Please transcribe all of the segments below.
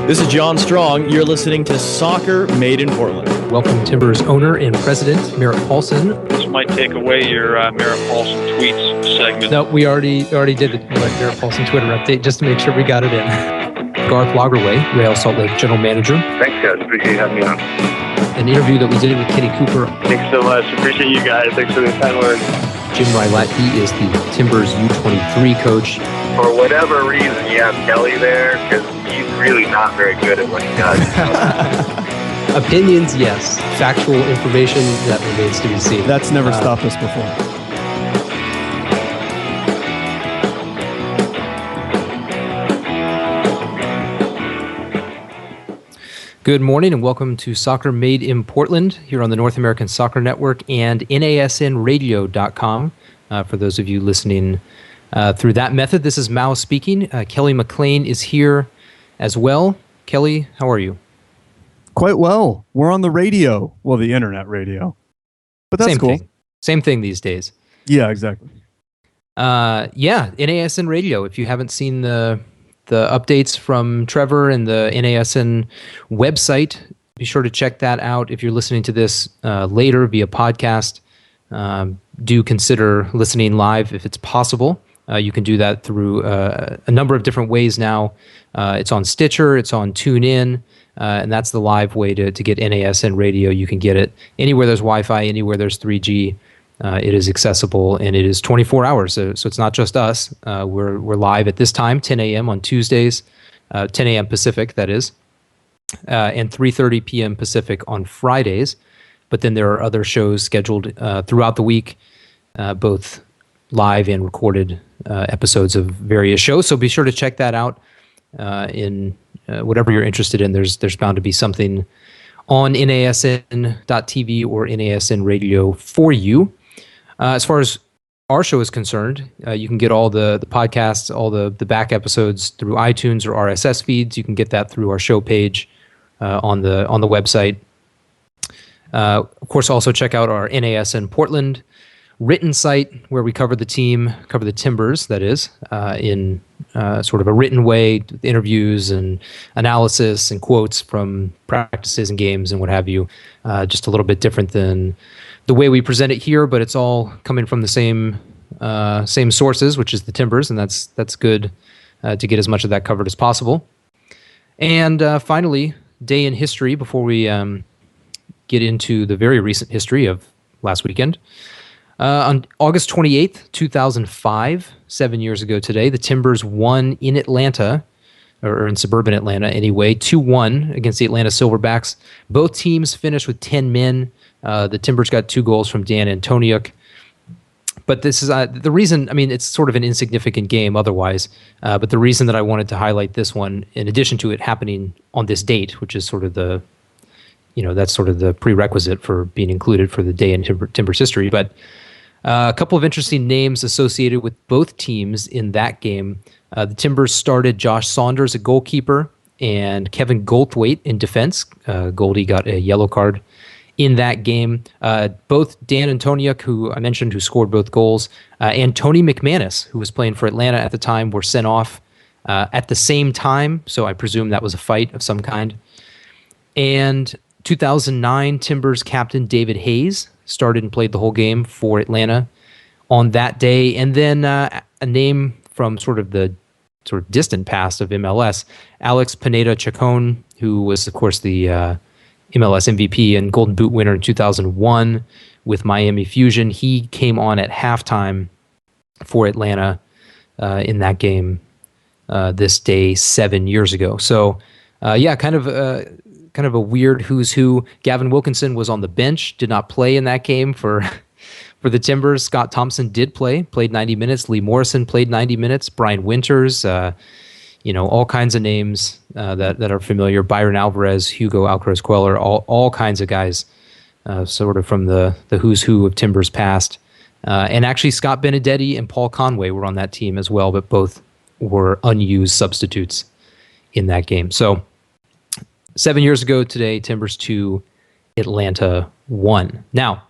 This is John Strong. You're listening to Soccer Made in Portland. Welcome Timbers owner and president, Merritt Paulson. This might take away your Merritt Paulson tweets segment. No, we already did the Merritt Paulson Twitter update just to make sure we got it in. Garth Lagerwey, Real Salt Lake general manager. Thanks, guys. Appreciate you having me on. An interview that we did with Kenny Cooper. Thanks so much. Appreciate you guys. Thanks for the kind words. Jim Rylett, he is the Timbers U23 coach. For whatever reason, you have Kelly there because he's really not very good at what he does. Opinions, yes. Factual information, that remains to be seen. That's never stopped us before. Good morning and welcome to Soccer Made in Portland here on the North American Soccer Network and NASNradio.com. For those of you listening through that method, this is Mao speaking. Kelly McLean is here as well. Kelly, how are you? Quite well. We're on the radio. Well, the internet radio. But that's cool. Same thing these days. Yeah, exactly. NASN Radio. If you haven't seen the updates from Trevor and the NASN website, be sure to check that out. If you're listening to this later via podcast, do consider listening live if it's possible. You can do that through a number of different ways now. It's on Stitcher, it's on TuneIn, and that's the live way to get NASN Radio. You can get it anywhere there's Wi-Fi, anywhere there's 3G. It is accessible, and it is 24 hours, so it's not just us. We're live at this time, 10 a.m. on Tuesdays, 10 a.m. Pacific, that is, and 3:30 p.m. Pacific on Fridays. But then there are other shows scheduled throughout the week, both live and recorded episodes of various shows. So be sure to check that out in whatever you're interested in. There's bound to be something on NASN.TV or NASN Radio for you. As far as our show is concerned, you can get all the podcasts, all the back episodes through iTunes or RSS feeds. You can get that through our show page on the website. Of course, also check out our NASN Portland written site where we cover the Timbers, that is, in sort of a written way, with interviews and analysis and quotes from practices and games and what have you. Just a little bit different than the way we present it here, but it's all coming from the same sources, which is the Timbers, and that's good to get as much of that covered as possible. And finally, day in history before we get into the very recent history of last weekend. On August 28th, 2005, 7 years ago today, the Timbers won in Atlanta, or in suburban Atlanta anyway, 2-1 against the Atlanta Silverbacks. Both teams finished with 10 men. The Timbers got 2 goals from Dan Antoniuk. But this is the reason, I mean, it's sort of an insignificant game otherwise, but the reason that I wanted to highlight this one, in addition to it happening on this date, which is sort of that's sort of the prerequisite for being included for the day in Timbers history, but a couple of interesting names associated with both teams in that game. The Timbers started Josh Saunders at goalkeeper and Kevin Goldthwait in defense. Goldie got a yellow card in that game. Both Dan Antoniuk, who I mentioned, who scored both goals, and Tony McManus, who was playing for Atlanta at the time, were sent off at the same time, so I presume that was a fight of some kind. And 2009 Timbers captain David Hayes started and played the whole game for Atlanta on that day. And then a name from sort of the distant past of MLS, Alex Pineda-Chacon, who was, of course, the MLS MVP and Golden Boot winner in 2001 with Miami Fusion. He came on at halftime for Atlanta in that game this day 7 years ago. So, kind of a weird who's who. Gavin Wilkinson was on the bench, did not play in that game for the Timbers. Scott Thompson did played 90 minutes. Lee Morrison played 90 minutes. Brian Winters, all kinds of names that are familiar. Byron Alvarez, Hugo Alcaraz-Queller, all kinds of guys, sort of from the who's who of Timbers past. And actually, Scott Benedetti and Paul Conway were on that team as well, but both were unused substitutes in that game. So 7 years ago today, Timbers 2, Atlanta 1. Now,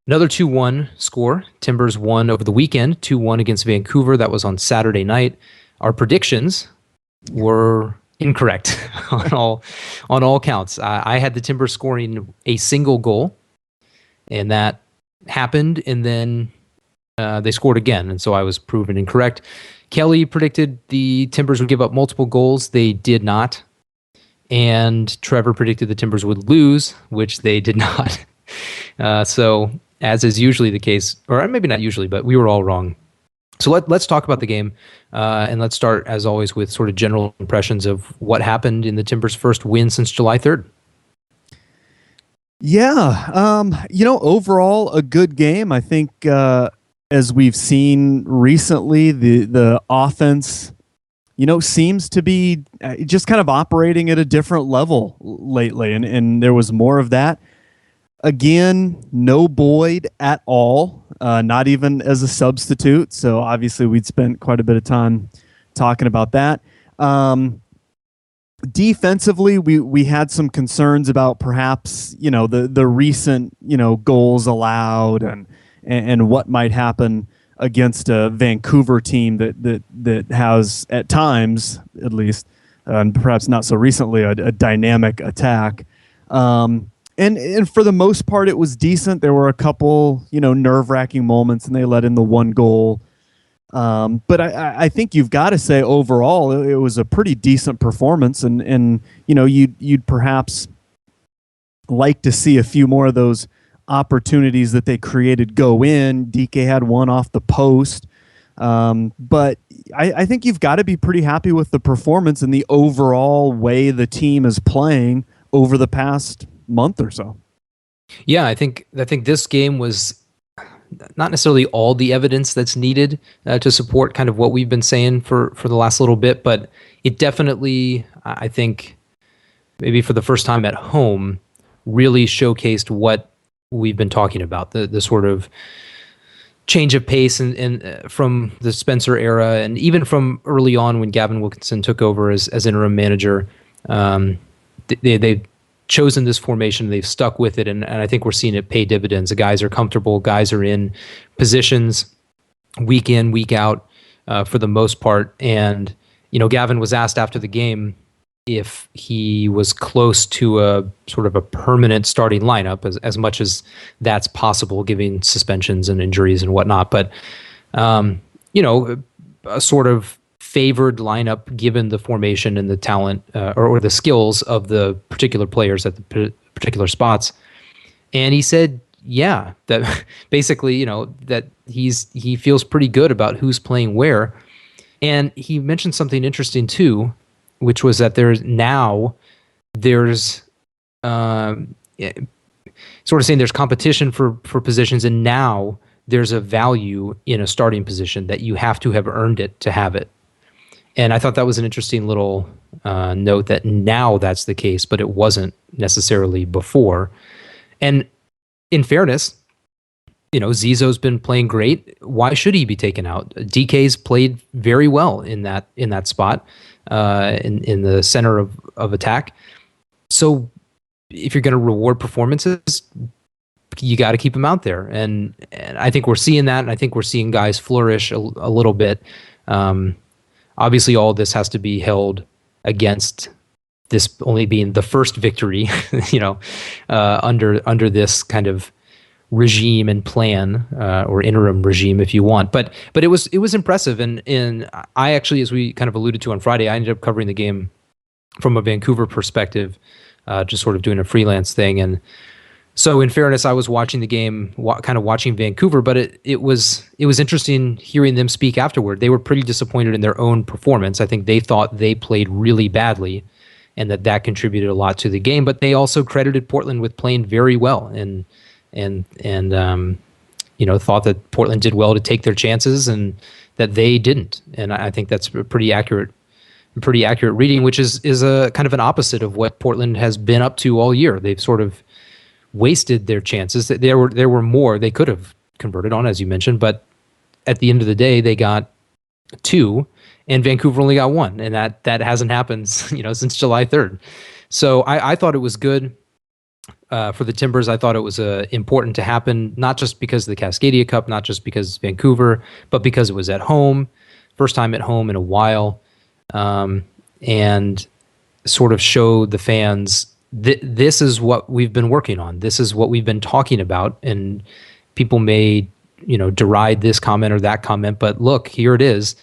another 2-1 score. Timbers won over the weekend, 2-1 against Vancouver. That was on Saturday night. Our predictions were incorrect on all counts. I had the Timbers scoring a single goal, and that happened, and then they scored again, and so I was proven incorrect. Kelly predicted the Timbers would give up multiple goals. They did not. And Trevor predicted the Timbers would lose, which they did not. So, as is usually the case, or maybe not usually, but we were all wrong. So let's talk about the game, and let's start, as always, with sort of general impressions of what happened in the Timbers' first win since July 3rd. Yeah, overall a good game. I think as we've seen recently, the offense, seems to be just kind of operating at a different level lately, and there was more of that. Again, no Boyd at all, not even as a substitute. So obviously we'd spent quite a bit of time talking about that. Defensively, we had some concerns about perhaps, the recent, goals allowed and what might happen against a Vancouver team that has, at times at least, and perhaps not so recently, a dynamic attack. And for the most part, it was decent. There were a couple, nerve-wracking moments, and they let in the one goal. But I think you've got to say overall, it was a pretty decent performance, and you'd perhaps like to see a few more of those opportunities that they created go in. DK had one off the post. But I think you've got to be pretty happy with the performance and the overall way the team is playing over the past month or so. Yeah, I think this game was not necessarily all the evidence that's needed to support kind of what we've been saying for the last little bit, but it definitely, I think, maybe for the first time at home, really showcased what we've been talking about, the sort of change of pace and from the Spencer era, and even from early on when Gavin Wilkinson took over as interim manager. They've chosen this formation, they've stuck with it, and I think we're seeing it pay dividends. The guys are comfortable, guys are in positions week in, week out for the most part. And, Gavin was asked after the game if he was close to a sort of a permanent starting lineup, as much as that's possible, given suspensions and injuries and whatnot. But, a sort of favored lineup given the formation and the talent or the skills of the particular players at the particular spots. And he said, yeah, that basically, that he feels pretty good about who's playing where. And he mentioned something interesting too, which was that there's sort of saying there's competition for positions, and now there's a value in a starting position that you have to have earned it to have it. And I thought that was an interesting little note, that now that's the case, but it wasn't necessarily before. And in fairness, Zizo's been playing great. Why should he be taken out? DK's played very well in that spot, in the center of attack. So if you're going to reward performances, you got to keep him out there. And I think we're seeing that, and I think we're seeing guys flourish a little bit. Obviously, all this has to be held against this only being the first victory, under this kind of regime and plan, or interim regime, if you want. But it was impressive, and I actually, as we kind of alluded to on Friday, I ended up covering the game from a Vancouver perspective, just sort of doing a freelance thing. And so, in fairness, I was watching the game, kind of watching Vancouver, but it was interesting hearing them speak afterward. They were pretty disappointed in their own performance. I think they thought they played really badly, and that contributed a lot to the game. But they also credited Portland with playing very well, and thought that Portland did well to take their chances, and that they didn't. And I think that's a pretty accurate reading, which is a kind of an opposite of what Portland has been up to all year. They've sort of wasted their chances. There were more they could have converted on, as you mentioned, but at the end of the day, they got 2, and Vancouver only got 1, and that hasn't happened, since July 3rd. So I thought it was good for the Timbers. I thought it was important to happen, not just because of the Cascadia Cup, not just because it's Vancouver, but because it was at home, first time at home in a while, and sort of show the fans this is what we've been working on. This is what we've been talking about. And people may, deride this comment or that comment, but look, here it is.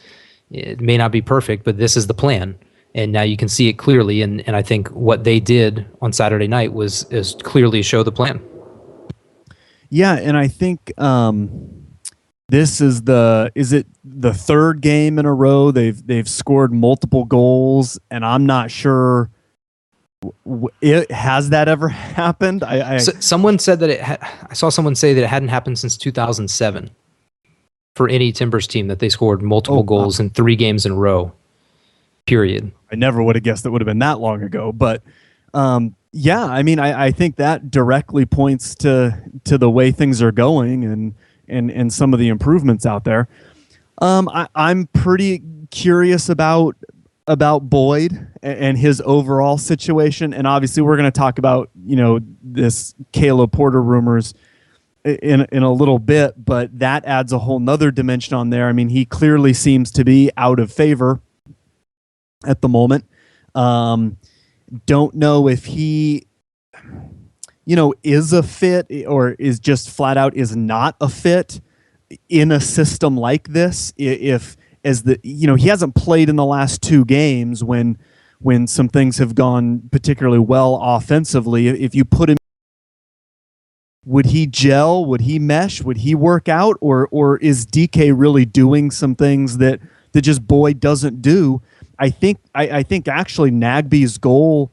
It may not be perfect, but this is the plan. And now you can see it clearly. And I think what they did on Saturday night is clearly show the plan. Yeah, and I think this is it the third game in a row they've scored multiple goals, and I'm not sure has that ever happened. Someone said that I saw someone say that it hadn't happened since 2007 for any Timbers team, that they scored multiple goals in 3 games in a row. Period. I never would have guessed it would have been that long ago, but yeah, I mean, I think that directly points to the way things are going and some of the improvements out there. I'm pretty curious about Boyd and his overall situation, and obviously we're going to talk about this Caleb Porter rumors in a little bit, but that adds a whole nother dimension on there. I mean, he clearly seems to be out of favor at the moment. Don't know if he, is a fit or is just flat out is not a fit in a system like this. He hasn't played in the last 2 games when some things have gone particularly well offensively. If you put him, would he gel? Would he mesh? Would he work out? Or is DK really doing some things that just Boyd doesn't do? I think actually Nagbe's goal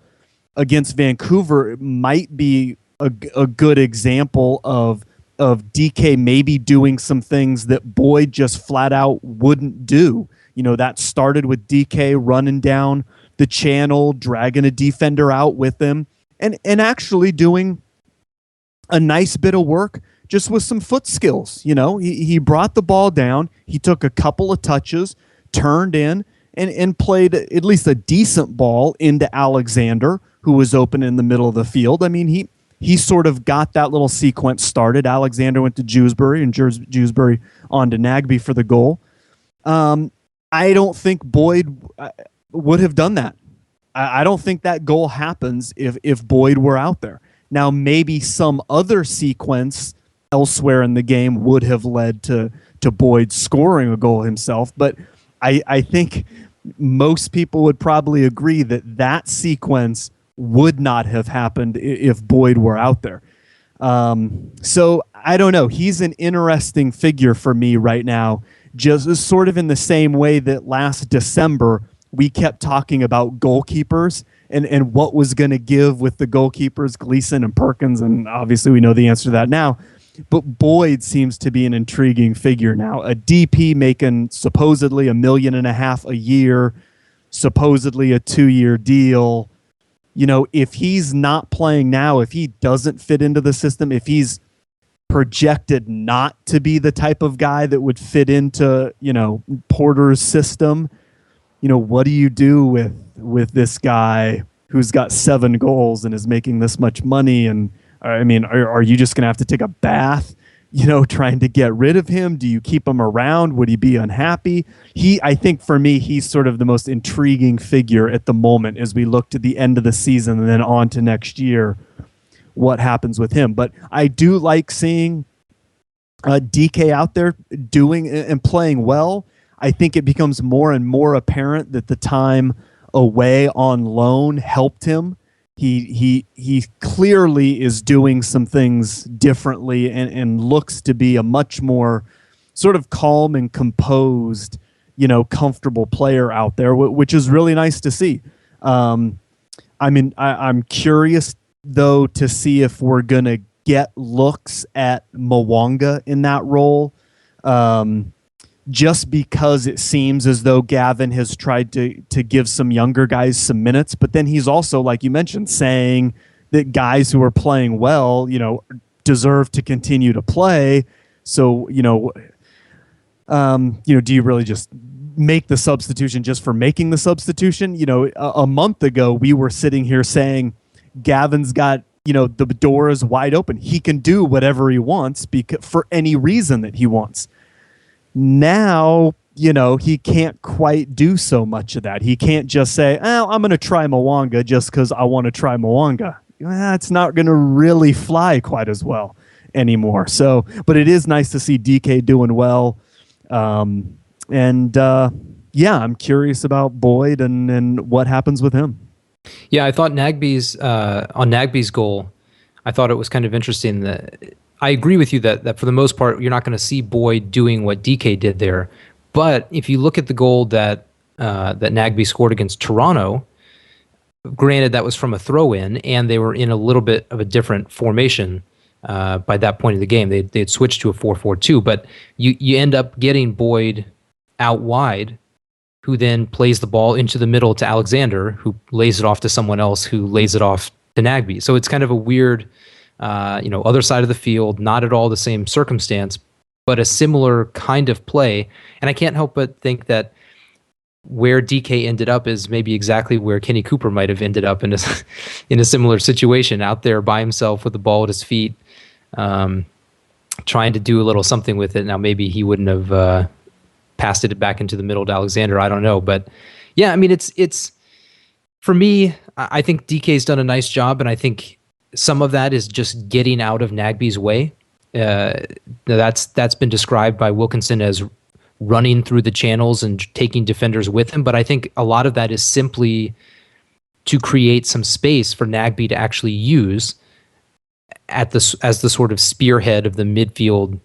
against Vancouver might be a good example of DK maybe doing some things that Boyd just flat out wouldn't do. That started with DK running down the channel, dragging a defender out with him, and actually doing a nice bit of work just with some foot skills. He brought the ball down, he took a couple of touches, turned in, and played at least a decent ball into Alexander, who was open in the middle of the field. I mean, he sort of got that little sequence started. Alexander went to Jewsbury, and Jewsbury on to Nagbe for the goal. I don't think Boyd would have done that. I don't think that goal happens if Boyd were out there. Now, maybe some other sequence elsewhere in the game would have led to Boyd scoring a goal himself, but I think most people would probably agree that sequence would not have happened if Boyd were out there. So I don't know. He's an interesting figure for me right now, just sort of in the same way that last December we kept talking about goalkeepers and what was going to give with the goalkeepers, Gleason and Perkins, and obviously we know the answer to that now. But Boyd seems to be an intriguing figure now. A DP making supposedly $1.5 million a year, supposedly a 2-year deal. If he's not playing now, if he doesn't fit into the system, if he's projected not to be the type of guy that would fit into, Porter's system, what do you do with this guy who's got 7 goals and is making this much money? And I mean, are you just going to have to take a bath, trying to get rid of him? Do you keep him around? Would he be unhappy? I think for me, he's sort of the most intriguing figure at the moment as we look to the end of the season and then on to next year, what happens with him. But I do like seeing DK out there doing and playing well. I think it becomes more and more apparent that the time away on loan helped him. He clearly is doing some things differently and looks to be a much more sort of calm and composed, comfortable player out there, which is really nice to see. I'm curious though to see if we're gonna get looks at Mwanga in that role. Just because it seems as though Gavin has tried to give some younger guys some minutes, but then he's also, like you mentioned, saying that guys who are playing well, deserve to continue to play. So, do you really just make the substitution just for making the substitution? A month ago, we were sitting here saying Gavin's got, the door is wide open. He can do whatever he wants for any reason that he wants. Now, he can't quite do so much of that. He can't just say, "Oh, I'm going to try Mwanga just because I want to try Mwanga." It's not going to really fly quite as well anymore. So, but it is nice to see DK doing well. I'm curious about Boyd and what happens with him. Yeah, I thought Nagbe's goal, I thought it was kind of interesting that I agree with you that for the most part, you're not going to see Boyd doing what DK did there. But if you look at the goal that Nagbe scored against Toronto, granted that was from a throw-in, and they were in a little bit of a different formation by that point of the game. They had switched to a 4-4-2, but you end up getting Boyd out wide, who then plays the ball into the middle to Alexander, who lays it off to someone else, who lays it off to Nagbe. So it's kind of a weird, other side of the field, not at all the same circumstance, but a similar kind of play. And I can't help but think that where DK ended up is maybe exactly where Kenny Cooper might have ended up in a similar situation, out there by himself with the ball at his feet, trying to do a little something with it. Now, maybe he wouldn't have passed it back into the middle to Alexander. I don't know. But yeah, I mean, it's for me, I think DK's done a nice job, and I think some of that is just getting out of Nagbe's way. That's been described by Wilkinson as running through the channels and taking defenders with him. But I think a lot of that is simply to create some space for Nagbe to actually use as the sort of spearhead of the midfield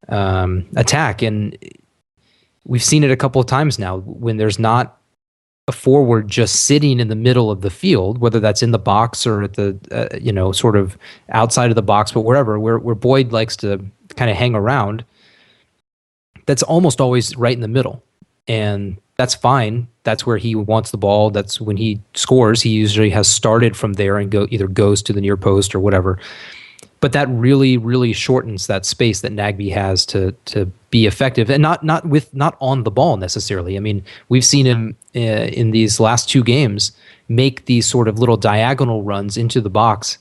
attack. And we've seen it a couple of times now when there's not a forward just sitting in the middle of the field, whether that's in the box or at the sort of outside of the box, but wherever where Boyd likes to kind of hang around. That's almost always right in the middle, and that's fine. That's where he wants the ball. That's when he scores. He usually has started from there and either goes to the near post or whatever. But that really, really shortens that space that Nagbe has to be effective, and not on the ball necessarily. I mean, we've seen him in these last two games make these sort of little diagonal runs into the box,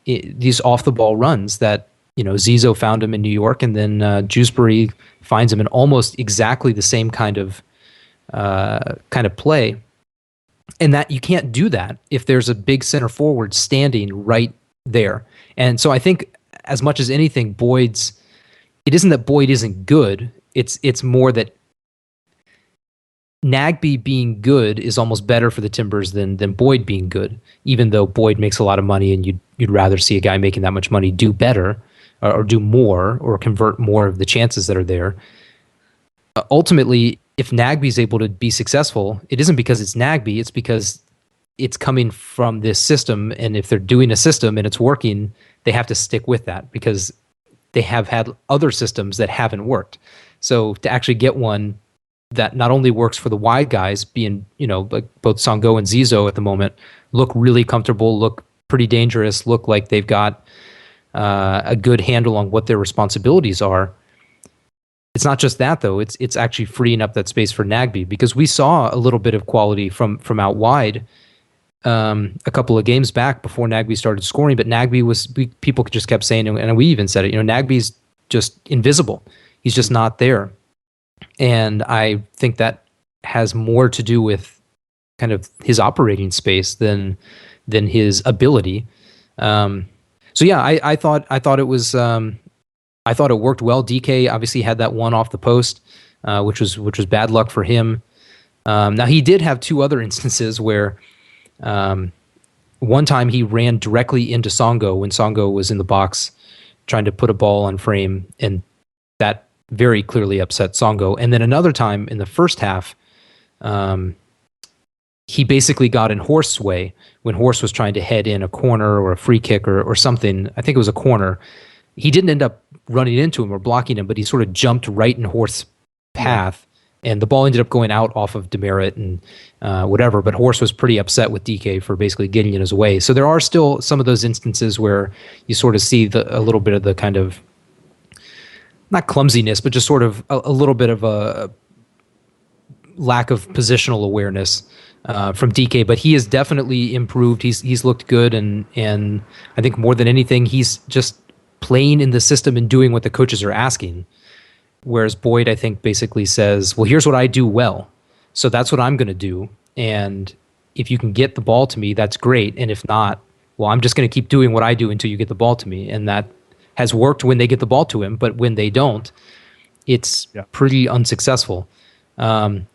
these off the ball runs that Zizo found him in New York, and then Jewsbury finds him in almost exactly the same kind of play. And that you can't do that if there's a big center forward standing right there. And so I think as much as anything, it isn't that Boyd isn't good. It's more that Nagbe being good is almost better for the Timbers than Boyd being good, even though Boyd makes a lot of money and you'd rather see a guy making that much money do better or do more or convert more of the chances that are there. Ultimately, if Nagbe's able to be successful, it isn't because it's Nagbe, it's because it's coming from this system, and if they're doing a system and it's working, they have to stick with that because they have had other systems that haven't worked. So to actually get one that not only works for the wide guys, being, like both Songo and Zizo at the moment, look really comfortable, look pretty dangerous, look like they've got a good handle on what their responsibilities are. It's not just that, though. It's actually freeing up that space for Nagbe, because we saw a little bit of quality from out wide a couple of games back before Nagbe started scoring, but Nagbe people just kept saying, and we even said it, Nagbe's just invisible. He's just not there. And I think that has more to do with kind of his operating space than his ability. So yeah, I thought it was I thought it worked well. DK obviously had that one off the post, which was bad luck for him. Now he did have two other instances where one time he ran directly into Songo when Songo was in the box trying to put a ball on frame, and that very clearly upset Songo. And then another time in the first half, he basically got in Horst's way when Horst was trying to head in a corner or a free kick or something. I think it was a corner. He didn't end up running into him or blocking him, but he sort of jumped right in Horst's path, and the ball ended up going out off of Demerit and whatever. But Horst was pretty upset with DK for basically getting in his way. So there are still some of those instances where you sort of see a little bit of the kind of, not clumsiness, but just sort of a little bit of a lack of positional awareness from DK. But he has definitely improved. He's looked good, and I think more than anything, he's just playing in the system and doing what the coaches are asking. Whereas Boyd, I think, basically says, well, here's what I do well. So that's what I'm going to do. And if you can get the ball to me, that's great. And if not, well, I'm just going to keep doing what I do until you get the ball to me. And that has worked when they get the ball to him. But when they don't, it's pretty unsuccessful. So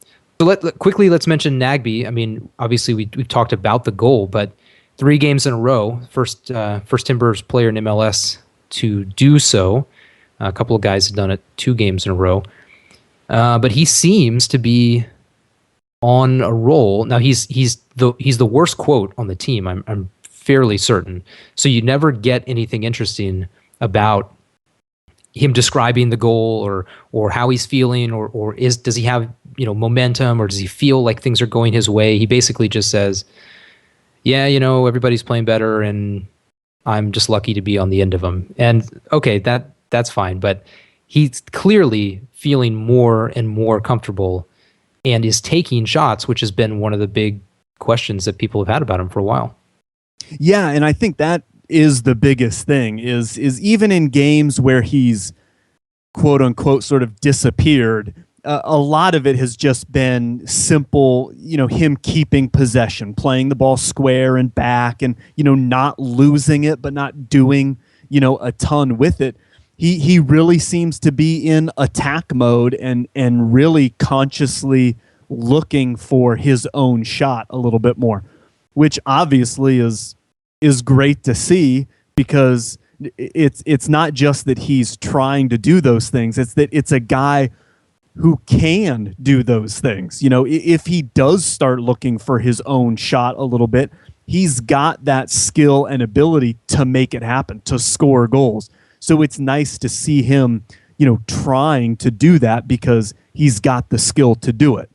let's mention Nagbe. I mean, obviously we've talked about the goal, but 3 games in a row, first Timbers player in MLS to do so. A couple of guys have done it 2 games in a row. But he seems to be on a roll. Now he's the worst quote on the team. I'm fairly certain. So you never get anything interesting about him describing the goal or how he's feeling or does he have momentum or does he feel like things are going his way? He basically just says, yeah, everybody's playing better and I'm just lucky to be on the end of them. And okay, that's fine, but he's clearly feeling more and more comfortable and is taking shots, which has been one of the big questions that people have had about him for a while. Yeah, and I think that is the biggest thing is even in games where he's quote unquote sort of disappeared, a lot of it has just been simple, him keeping possession, playing the ball square and back and, not losing it, but not doing, a ton with it. He really seems to be in attack mode and really consciously looking for his own shot a little bit more, which obviously is great to see because it's not just that he's trying to do those things. It's that it's a guy who can do those things. If he does start looking for his own shot a little bit, he's got that skill and ability to make it happen, to score goals. So it's nice to see him, trying to do that because he's got the skill to do it.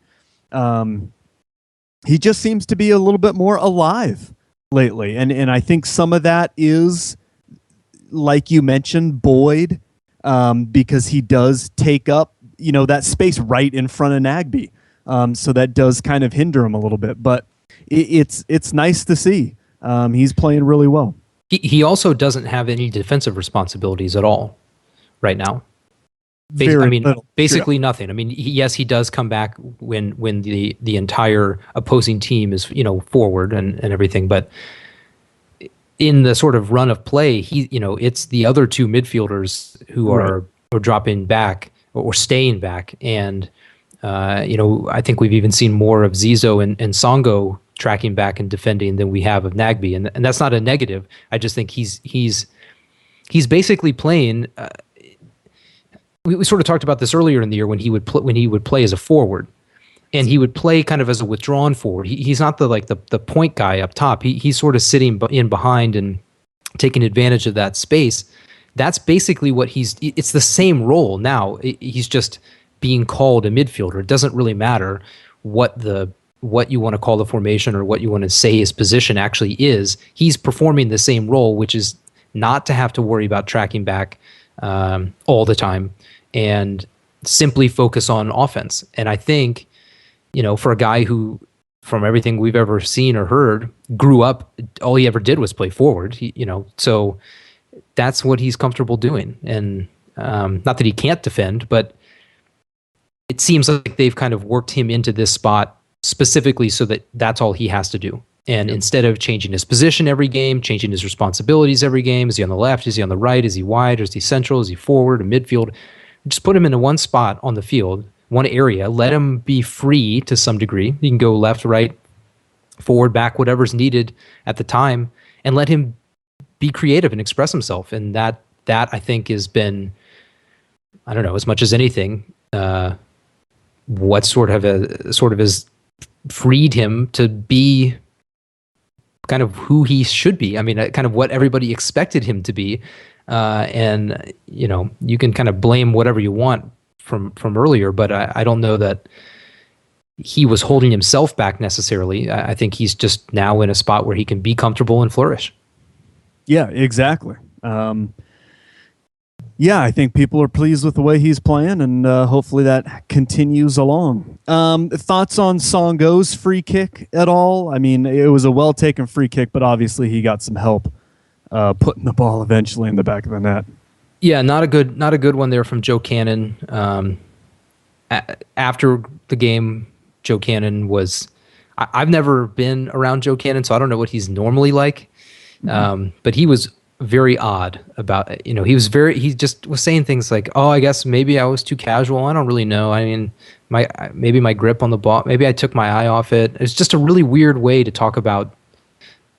He just seems to be a little bit more alive lately. And I think some of that is, like you mentioned, Boyd, because he does take up, that space right in front of Nagbe. So that does kind of hinder him a little bit. But it's nice to see. He's playing really well. He also doesn't have any defensive responsibilities at all right now. Basically nothing. I mean, yes, he does come back when the entire opposing team is forward and everything, but in the sort of run of play, it's the other 2 midfielders who are dropping back or staying back, and I think we've even seen more of Zizo and Songo tracking back and defending than we have of Nagbe, and that's not a negative. I just think he's basically playing. We sort of talked about this earlier in the year when he would play as a forward, and he would play kind of as a withdrawn forward. He's not the point guy up top. He's sort of sitting in behind and taking advantage of that space. That's basically what it's the same role now. He's just being called a midfielder. It doesn't really matter what you want to call the formation or what you want to say his position actually is. He's performing the same role, which is not to have to worry about tracking back all the time and simply focus on offense. And I think, for a guy who, from everything we've ever seen or heard, grew up, all he ever did was play forward, so that's what he's comfortable doing. And not that he can't defend, but it seems like they've kind of worked him into this spot specifically so that that's all he has to do. And instead of changing his position every game, changing his responsibilities every game, is he on the left? Is he on the right? Is he wide? Is he central? Is he forward or midfield? Just put him into one spot on the field, one area. Let him be free to some degree. He can go left, right, forward, back, whatever's needed at the time, and let him be creative and express himself. And that I think has been, I don't know, as much as anything, what sort of has freed him to be kind of who he should be. I mean, kind of what everybody expected him to be. And you can kind of blame whatever you want from earlier, but I don't know that he was holding himself back necessarily. I think he's just now in a spot where he can be comfortable and flourish. Yeah, exactly. I think people are pleased with the way he's playing, and hopefully that continues along. Thoughts on Songo's free kick at all? I mean, it was a well-taken free kick, but obviously he got some help putting the ball eventually in the back of the net. Yeah, not a good one there from Joe Cannon. After the game, Joe Cannon was. I've never been around Joe Cannon, so I don't know what he's normally like. But he was very odd about it. He just was saying things like, "Oh, I guess maybe I was too casual. I don't really know. I mean, maybe my grip on the ball, maybe I took my eye off it." It's just a really weird way to talk about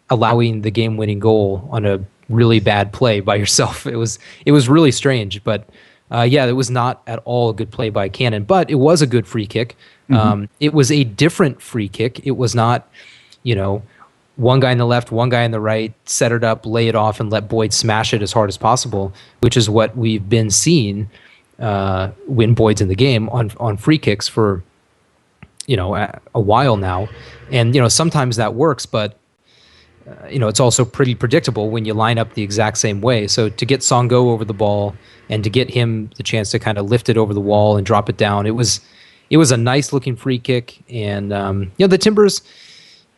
allowing the game-winning goal on a really bad play by yourself. It was really strange, but yeah, it was not at all a good play by Cannon, but it was a good free kick. It was a different free kick. It was not, one guy in the left, one guy in the right, set it up, lay it off, and let Boyd smash it as hard as possible, which is what we've been seeing when Boyd's in the game on free kicks for, a while now. And, sometimes that works, but it's also pretty predictable when you line up the exact same way. So to get Songo over the ball and to get him the chance to kind of lift it over the wall and drop it down, it was a nice looking free kick. And the Timbers,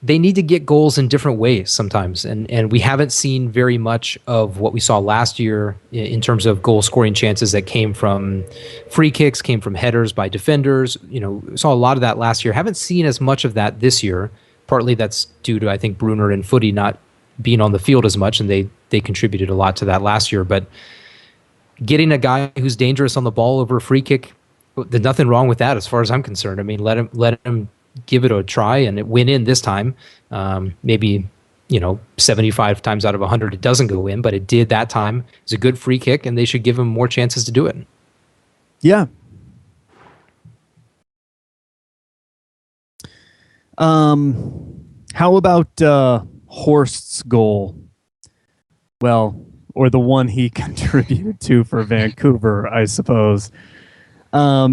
they need to get goals in different ways sometimes, and we haven't seen very much of what we saw last year in terms of goal scoring chances that came from free kicks, came from headers by defenders. We saw a lot of that last year. Haven't seen as much of that this year. Partly that's due to, I think, Brunner and Footy not being on the field as much, and they contributed a lot to that last year. But getting a guy who's dangerous on the ball over a free kick, there's nothing wrong with that as far as I'm concerned. I mean, let him give it a try, and it went in this time. Maybe 75 times out of 100 it doesn't go in, but it did that time. It's a good free kick, and they should give him more chances to do it. Yeah. How about Horst's goal? Well, or the one he contributed to for Vancouver, I suppose. I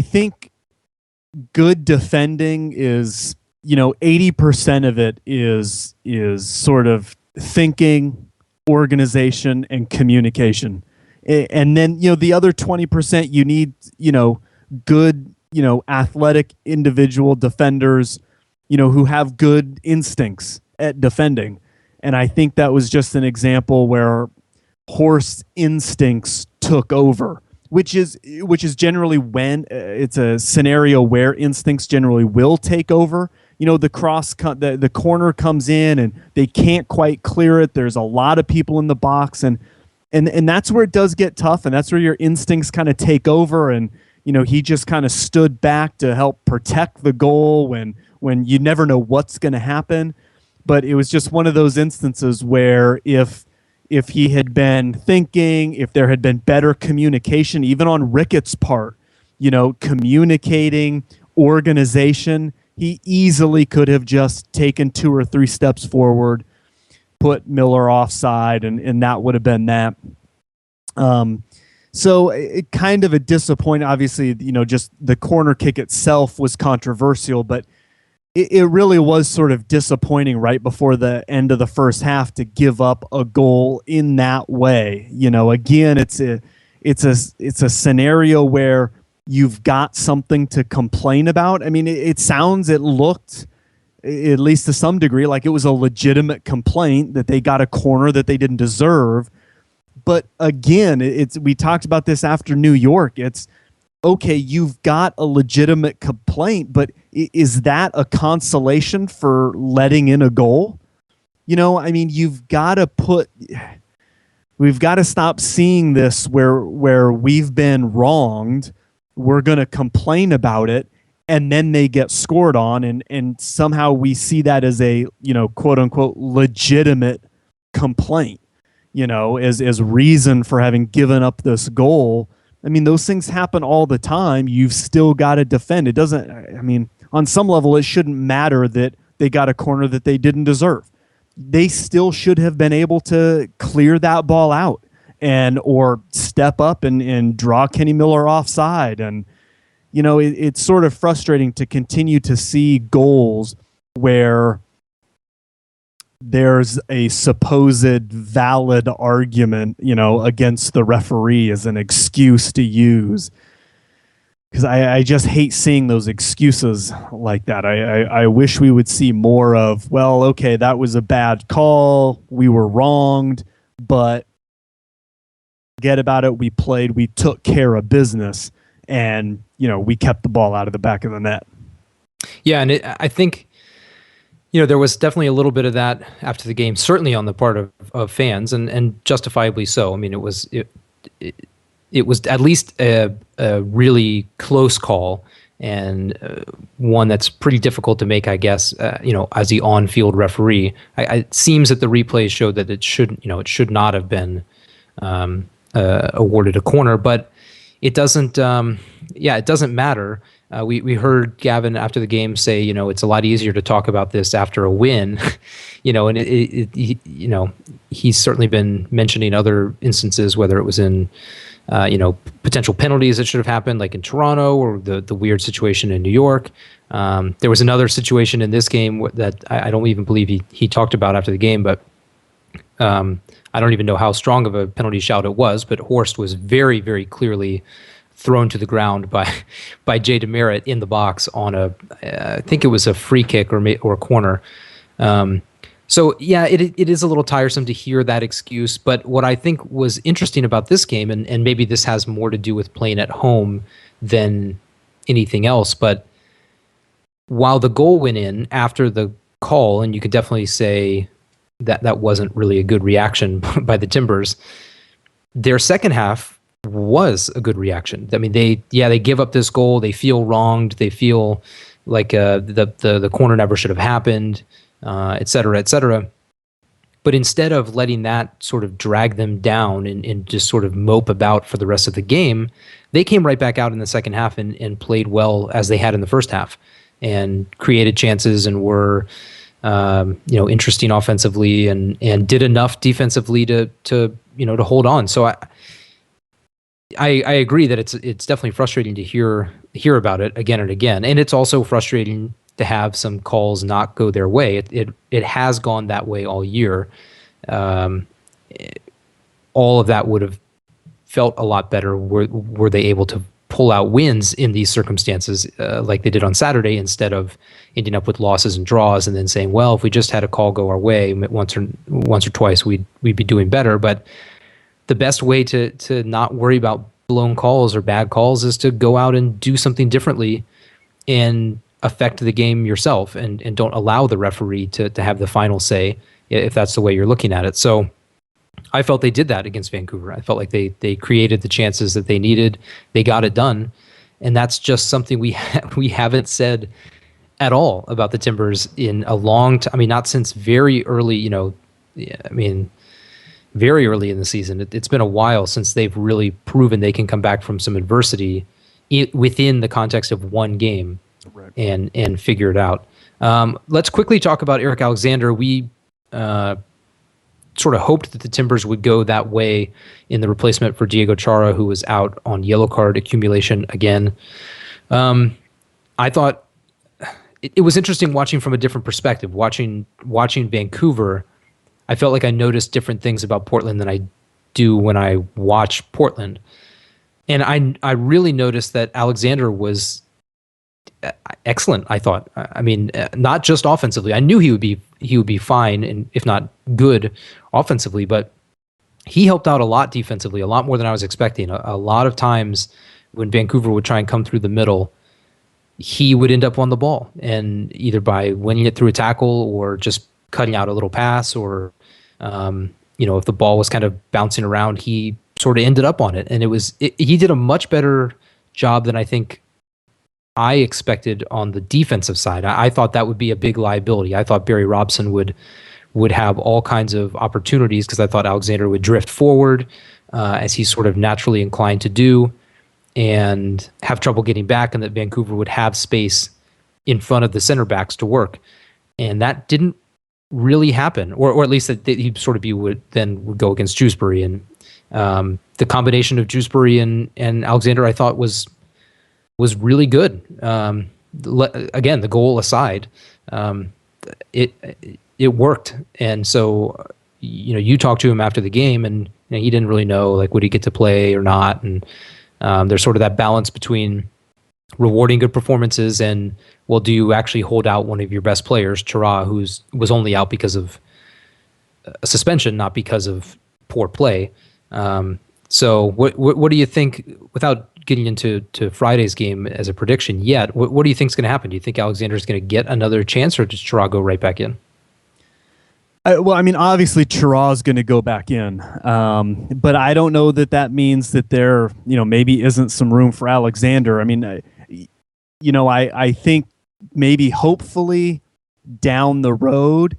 think good defending is, 80% of it is sort of thinking, organization, and communication. And then, the other 20%, you need, good, athletic individual defenders, who have good instincts at defending. And I think that was just an example where Horst's instincts took over, which is generally when it's a scenario where instincts generally will take over. The corner comes in and they can't quite clear it. There's a lot of people in the box, and that's where it does get tough, and that's where your instincts kind of take over. And he just kind of stood back to help protect the goal when you never know what's going to happen. But it was just one of those instances where if he had been thinking, if there had been better communication, even on Ricketts' part, communicating, organization, he easily could have just taken 2 or 3 steps forward, put Miller offside, and that would have been that. So it kind of a disappointment. Obviously, just the corner kick itself was controversial, but it really was sort of disappointing right before the end of the first half to give up a goal in that way. Again, it's a scenario where you've got something to complain about. I mean, it looked, at least to some degree, like it was a legitimate complaint that they got a corner that they didn't deserve. But again, we talked about this after New York. It's okay, you've got a legitimate complaint, but is that a consolation for letting in a goal? I mean, we've got to stop seeing this where we've been wronged. We're going to complain about it, and then they get scored on, and somehow we see that as a, quote unquote, legitimate complaint, as reason for having given up this goal. I mean, those things happen all the time. You've still got to defend. It doesn't, I mean, on some level, it shouldn't matter that they got a corner that they didn't deserve. They still should have been able to clear that ball out or step up and draw Kenny Miller offside. And, it's sort of frustrating to continue to see goals where there's a supposed valid argument, against the referee as an excuse to use. because I just hate seeing those excuses like that. I wish we would see more of, well, okay, that was a bad call. We were wronged, but forget about it. We played, we took care of business, and, we kept the ball out of the back of the net. Yeah, and I think, there was definitely a little bit of that after the game, certainly on the part of fans, and justifiably so. I mean, it was at least a really close call, and one that's pretty difficult to make, I guess, as the on-field referee. It seems that the replays showed that it should not have been awarded a corner, but it doesn't. It doesn't matter. We heard Gavin after the game say, it's a lot easier to talk about this after a win, and he's certainly been mentioning other instances, whether it was in, potential penalties that should have happened, like in Toronto, or the weird situation in New York. There was another situation in this game that I don't even believe he talked about after the game, but I don't even know how strong of a penalty shout it was, but Horst was very, very clearly thrown to the ground by Jay DeMerit in the box on I think it was a free kick or a corner. So yeah, it is a little tiresome to hear that excuse. But what I think was interesting about this game, and maybe this has more to do with playing at home than anything else, but while the goal went in after the call, and you could definitely say that wasn't really a good reaction by the Timbers, their second half was a good reaction. I mean, they give up this goal. They feel wronged. They feel like the corner never should have happened, et cetera, et cetera. But instead of letting that sort of drag them down and just sort of mope about for the rest of the game, they came right back out in the second half and played well as they had in the first half, and created chances and were interesting offensively and did enough defensively to hold on. So I agree that it's definitely frustrating to hear about it again and again, and it's also frustrating to have some calls not go their way. It has gone that way all year. All of that would have felt a lot better were they able to pull out wins in these circumstances, like they did on Saturday, instead of ending up with losses and draws and then saying, well, if we just had a call go our way once or twice, we'd be doing better. But the best way to not worry about blown calls or bad calls is to go out and do something differently and affect the game yourself, and don't allow the referee to have the final say, if that's the way you're looking at it. So I felt they did that against Vancouver. I felt like they created the chances that they needed. They got it done. And that's just something we haven't said at all about the Timbers in a long time. I mean, not since very early, very early in the season. It's been a while since they've really proven they can come back from some adversity within the context of one game, right, and figure it out. Let's quickly talk about Eric Alexander. We sort of hoped that the Timbers would go that way in the replacement for Diego Chara, who was out on yellow card accumulation again. I thought it was interesting watching from a different perspective. Watching Vancouver, I felt like I noticed different things about Portland than I do when I watch Portland. And I really noticed that Alexander was excellent, I thought. I mean, not just offensively. I knew he would be fine, and if not good offensively, but he helped out a lot defensively, a lot more than I was expecting. A lot of times when Vancouver would try and come through the middle, he would end up on the ball, and either by winning it through a tackle or just cutting out a little pass, or if the ball was kind of bouncing around, he sort of ended up on it. And he did a much better job than I think I expected on the defensive side. I thought that would be a big liability. I thought Barry Robson would have all kinds of opportunities, because I thought Alexander would drift forward, as he's sort of naturally inclined to do, and have trouble getting back, and that Vancouver would have space in front of the center backs to work. And that didn't really happen, or at least that he sort of would go against Dewsbury. And the combination of Dewsbury and Alexander, I thought was really good. Again, the goal aside, it worked. And so, you talked to him after the game, and he didn't really know, like, would he get to play or not. And there's sort of that balance between rewarding good performances, and well, do you actually hold out one of your best players, Chara, was only out because of a suspension, not because of poor play? So what do you think, without getting into Friday's game as a prediction yet, what do you think is going to happen? Do you think Alexander is going to get another chance, or does Chara go right back in? Well, I mean, obviously Chara is going to go back in, but I don't know that means that there, maybe isn't some room for Alexander. I mean, I think maybe hopefully down the road,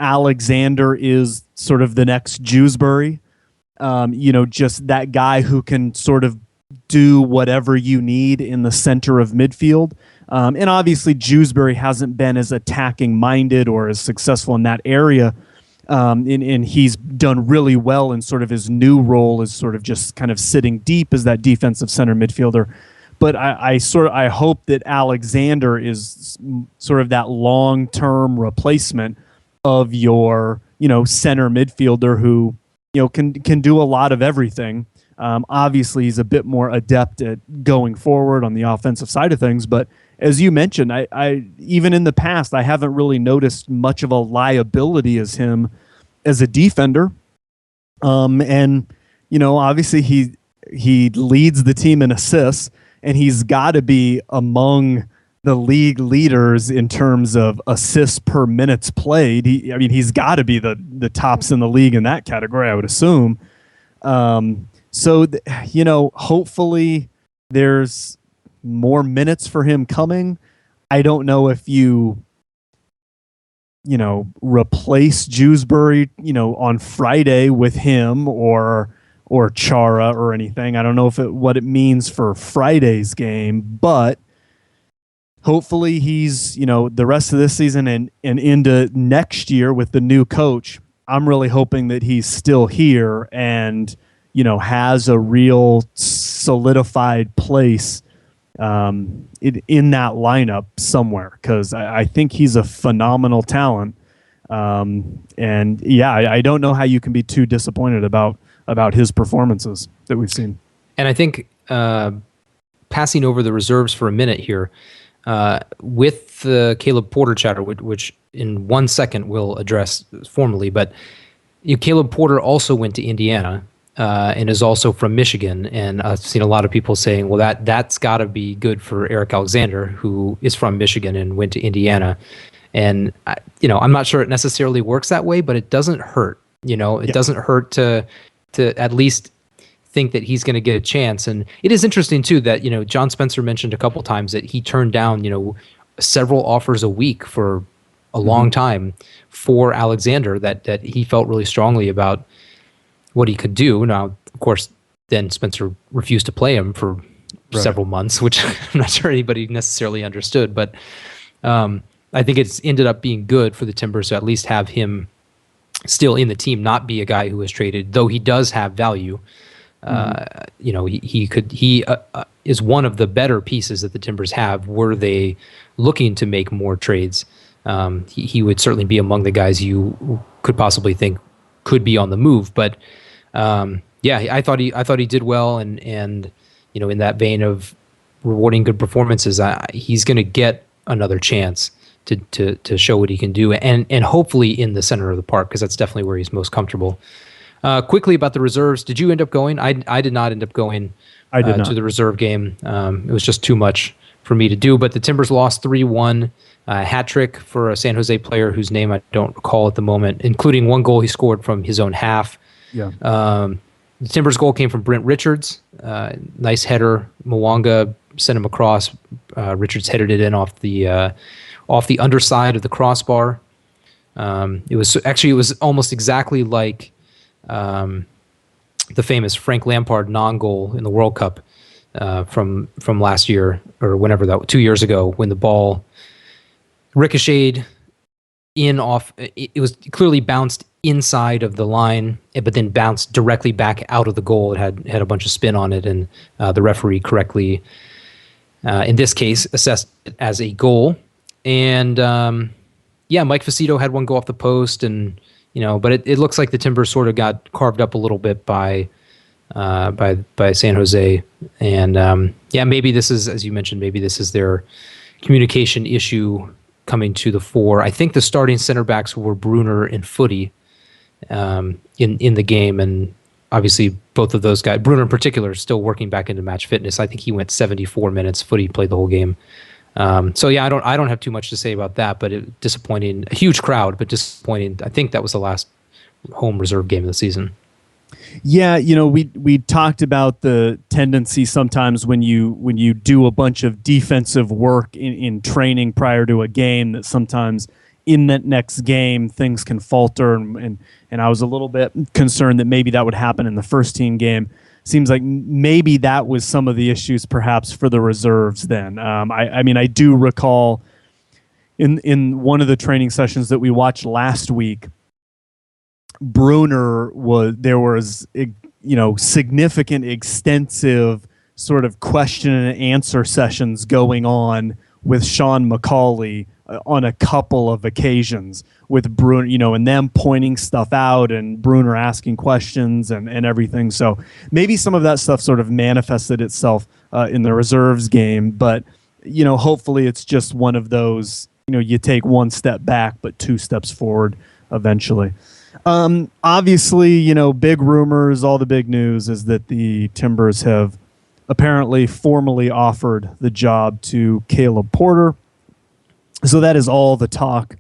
Alexander is sort of the next Jewsbury, just that guy who can sort of do whatever you need in the center of midfield. And obviously Jewsbury hasn't been as attacking minded or as successful in that area. And he's done really well in sort of his new role as sort of just kind of sitting deep as that defensive center midfielder. But I hope that Alexander is sort of that long-term replacement of your, center midfielder who, can do a lot of everything. Obviously, he's a bit more adept at going forward on the offensive side of things. But as you mentioned, I even in the past, I haven't really noticed much of a liability as him as a defender. And, obviously he leads the team in assists, and he's got to be among the league leaders in terms of assists per minutes played. He's got to be the tops in the league in that category, I would assume. So, hopefully there's more minutes for him coming. I don't know if you replace Jewsbury, on Friday with him or Chara or anything. I don't know what it means for Friday's game, but hopefully he's, the rest of this season and into next year with the new coach. I'm really hoping that he's still here and, has a real solidified place in that lineup somewhere, because I think he's a phenomenal talent. And yeah, I don't know how you can be too disappointed about his performances that we've seen. And I think passing over the reserves for a minute here, with the Caleb Porter chatter, which in 1 second we'll address formally, but Caleb Porter also went to Indiana. And is also from Michigan, and I've seen a lot of people saying, well, that's got to be good for Eric Alexander, who is from Michigan and went to Indiana. And I'm not sure it necessarily works that way, but it doesn't hurt. It doesn't hurt to at least think that he's going to get a chance. And it is interesting too that John Spencer mentioned a couple times that he turned down several offers a week for a long time for Alexander, that he felt really strongly about what he could do. Now, of course, then Spencer refused to play him for several months, which I'm not sure anybody necessarily understood. But I think it's ended up being good for the Timbers to at least have him still in the team, not be a guy who was traded, though he does have value. He is one of the better pieces that the Timbers have. Were they looking to make more trades, he would certainly be among the guys you could possibly think could be on the move. But I thought he did well, and in that vein of rewarding good performances, he's going to get another chance to show what he can do, and hopefully in the center of the park, because that's definitely where he's most comfortable. Quickly about the reserves, did you end up going? I did not end up going to the reserve game. It was just too much for me to do, but the Timbers lost 3-1. Hat trick for a San Jose player whose name I don't recall at the moment, including one goal he scored from his own half. Yeah. The Timbers goal came from Brent Richards. Nice header. Mwanga sent him across. Richards headed it in off the underside of the crossbar. It was almost exactly like the famous Frank Lampard non-goal in the World Cup from last year, or whenever that, 2 years ago, when the ball ricocheted in off. It was clearly bounced inside of the line, but then bounced directly back out of the goal. It had a bunch of spin on it, and the referee correctly, in this case, assessed it as a goal. And Mike Facito had one go off the post, and but it looks like the Timbers sort of got carved up a little bit by by San Jose. And maybe this is, as you mentioned, maybe this is their communication issue coming to the fore. I think the starting center backs were Brunner and Footy in the game, and obviously both of those guys, Brunner in particular, is still working back into match fitness. I think he went 74 minutes. Footy played the whole game. I don't have too much to say about that, but disappointing. A huge crowd, but disappointing. I think that was the last home reserve game of the season. Yeah, we talked about the tendency sometimes when you do a bunch of defensive work in training prior to a game, that sometimes in that next game things can falter, and I was a little bit concerned that maybe that would happen in the first team game. Seems like maybe that was some of the issues perhaps for the reserves then. I do recall in one of the training sessions that we watched last week, Brunner there was significant, extensive sort of question and answer sessions going on with Sean McCauley on a couple of occasions, with Brunner, and them pointing stuff out and Brunner asking questions and everything. So maybe some of that stuff sort of manifested itself in the reserves game, but hopefully it's just one of those, you take one step back but two steps forward eventually. Obviously, big rumors, all the big news is that the Timbers have apparently formally offered the job to Caleb Porter. So that is all the talk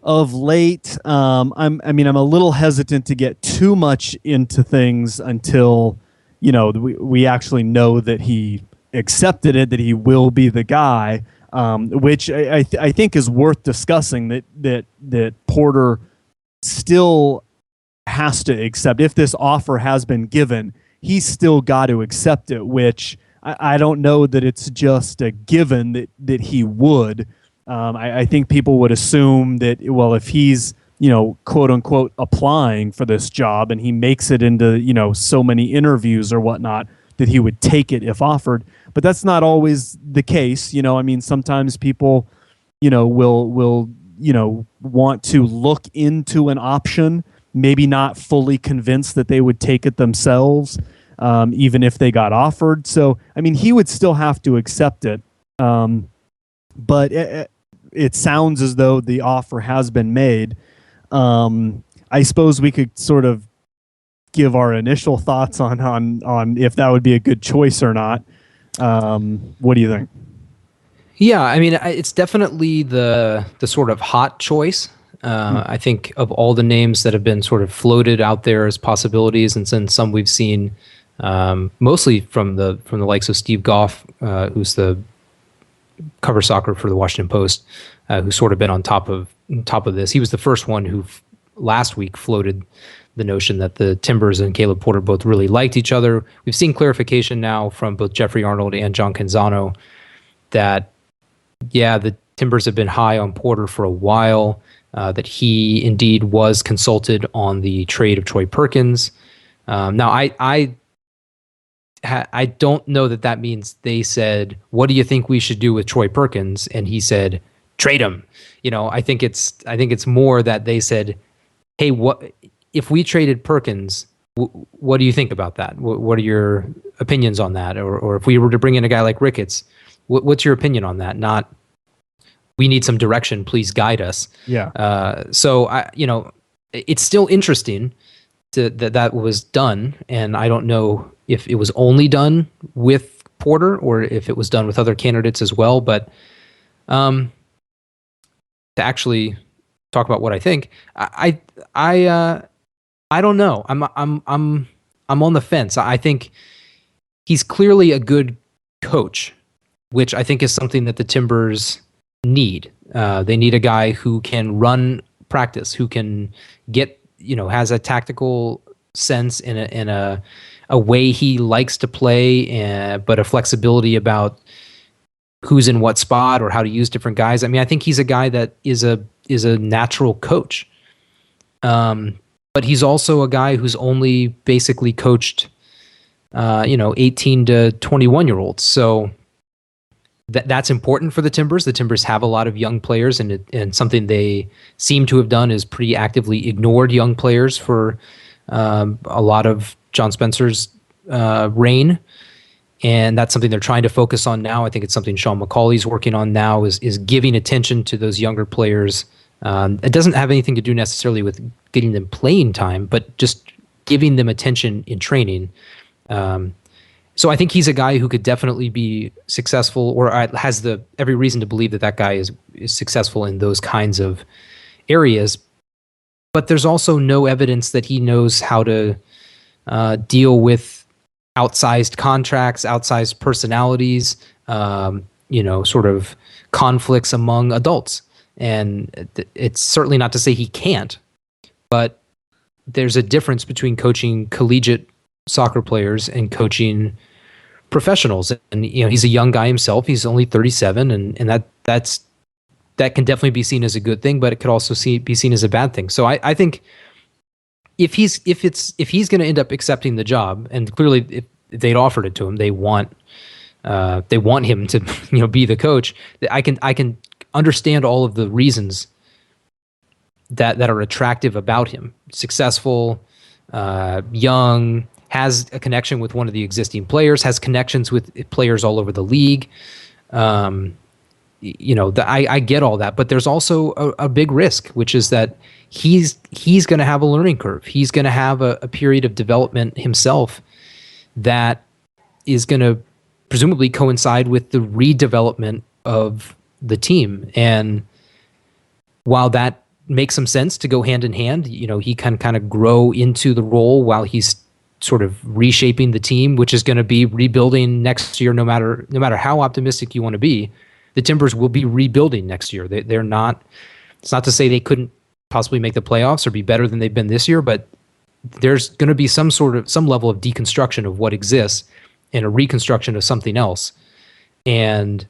of late. I'm a little hesitant to get too much into things until, we actually know that he accepted it, that he will be the guy, which I think is worth discussing, that Porter still has to accept. If this offer has been given, he's still got to accept it, which I don't know that it's just a given that he would. I think people would assume that, well, if he's, quote unquote, applying for this job and he makes it into, so many interviews or whatnot, that he would take it if offered. But that's not always the case. Sometimes people, will want to look into an option, maybe not fully convinced that they would take it themselves, even if they got offered. So, he would still have to accept it. But it sounds as though the offer has been made. I suppose we could sort of give our initial thoughts on if that would be a good choice or not. What do you think? Yeah, it's definitely the sort of hot choice. I think of all the names that have been sort of floated out there as possibilities, and then some we've seen mostly from the likes of Steve Goff, who's the cover soccer for the Washington Post, who's sort of been on top of this. He was the first one who last week floated the notion that the Timbers and Caleb Porter both really liked each other. We've seen clarification now from both Jeffrey Arnold and John Canzano that, the Timbers have been high on Porter for a while, that he indeed was consulted on the trade of Troy Perkins. Now, I don't know that means they said, what do you think we should do with Troy Perkins? And he said, trade him. I think it's more that they said, hey, what if we traded Perkins? What do you think about that? What are your opinions on that? Or if we were to bring in a guy like Ricketts, what's your opinion on that? Not, we need some direction, please guide us. Yeah. So it's still interesting that was done, and I don't know if it was only done with Porter or if it was done with other candidates as well. But to actually talk about what I think, I don't know. I'm on the fence. I think he's clearly a good coach, which I think is something that the Timbers need. They need a guy who can run practice, who can get, has a tactical sense in a way he likes to play, but a flexibility about who's in what spot or how to use different guys. I think he's a guy that is a natural coach. But he's also a guy who's only basically coached, 18 to 21-year-olds. So that's important for the Timbers. The Timbers have a lot of young players, and something they seem to have done is pretty actively ignored young players for a lot of John Spencer's reign. And that's something they're trying to focus on now. I think it's something Sean McCauley's working on now is giving attention to those younger players. It doesn't have anything to do necessarily with getting them playing time, but just giving them attention in training. So I think he's a guy who could definitely be successful, or has every reason to believe that guy is successful in those kinds of areas. But there's also no evidence that he knows how to deal with outsized contracts, outsized personalities, sort of conflicts among adults. And it's certainly not to say he can't, but there's a difference between coaching collegiate soccer players and coaching professionals. And he's a young guy himself. He's only 37, and that can definitely be seen as a good thing, but it could also be seen as a bad thing. So I think if he's going to end up accepting the job, and clearly if they'd offered it to him, they want him to be the coach. I can understand all of the reasons that are attractive about him. Successful, young, has a connection with one of the existing players, has connections with players all over the league. I get all that, but there's also a big risk, which is that he's going to have a learning curve. He's going to have a period of development himself that is going to presumably coincide with the redevelopment of the team. And while that makes some sense to go hand in hand, he can kind of grow into the role while he's sort of reshaping the team, which is going to be rebuilding next year. No matter how optimistic you want to be, the Timbers will be rebuilding next year. They're not. It's not to say they couldn't possibly make the playoffs or be better than they've been this year, but there's going to be some level of deconstruction of what exists and a reconstruction of something else, and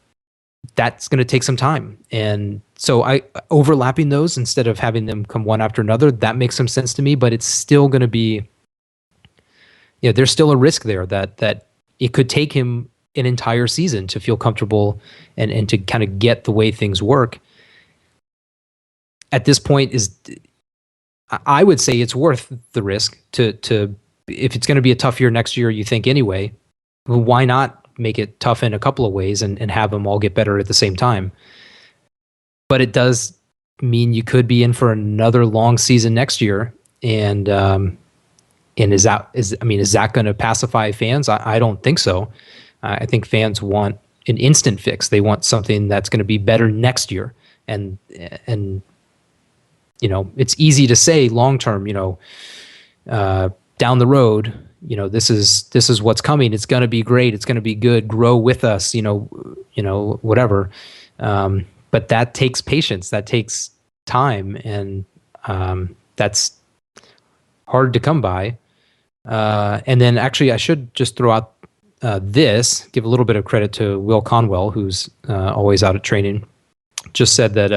that's going to take some time. And so overlapping those instead of having them come one after another, that makes some sense to me. But it's still going to be, there's still a risk there that it could take him an entire season to feel comfortable and to kind of get the way things work. At this point, I would say it's worth the risk to if it's going to be a tough year next year, you think anyway, well, why not make it tough in a couple of ways and have them all get better at the same time? But it does mean you could be in for another long season next year. And is that going to pacify fans? I don't think so. I think fans want an instant fix. They want something that's going to be better next year. And it's easy to say long term, down the road, this is what's coming. It's going to be great. It's going to be good. Grow with us, whatever. But that takes patience. That takes time. And that's hard to come by. And then actually I should just throw out give a little bit of credit to Will Conwell, who's always out at training. Just said that